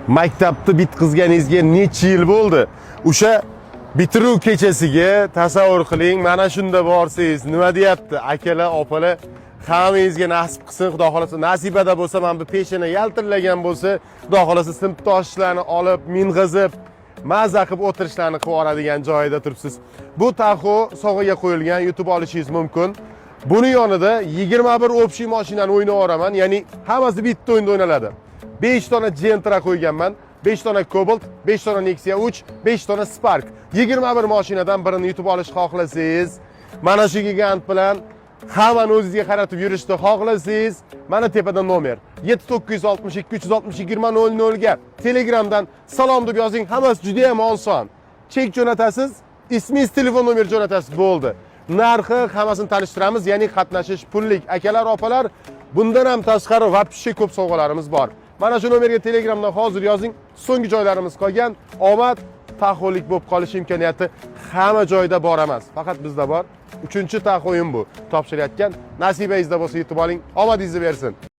maktabni bitkizganingizga necha yil bo'ldi? O'sha bitiruv kechasiga tasavvur qiling, mana shunda borsangiz, nima deyapti? Akalar, opalar, hammangizga nasib qilsin, Xudo xolasa nasibada bo'lsa, mana bu peshana yaltirlagan bo'lsa, Xudo xolasa sinfdoshlarni olib, ming'izib, maza qilib o'tirishlarni qilib oladigan joyida turibsiz. Bu taxo sog'iga qo'yilgan, yutib olishingiz mumkin. Buni yonida 21 общий mashinani o'ynab oraman, ya'ni hammasi bitta o'yinda o'ynaladi. 5 dona Gentra qo'yganman, 5 dona Cobalt, 5 dona Nexia 3, 5 dona Spark. 21 mashinadan birini yutib olish xohlasangiz, mana shu gigant bilan hammani o'zingizga qaratib yurishni xohlasangiz, mana tepada nomer 7962 360 2000 ga Telegramdan salom deb yozing, hammasi juda ham oson. Chek jo'natasiz, ismingiz, telefon nomeri jo'natasiz, bo'ldi. Narxi hammasini tanishtiramiz, ya'ni qatnashish pullik. Akalar, opalar, bundan ham tashqari vobshe ko'p sovg'alarimiz bor. Mana shu nomerga Telegramdan hozir yozing. So'nggi joylarimiz qolgan. Omad taxolik bo'lib qolish imkoniyati hamma joyda bor emas, faqat bizda bor. 3-chi taxoyim bu. Topshirayotgan, nasibangizda bo'lsa yutib oling, omadingizni bersin.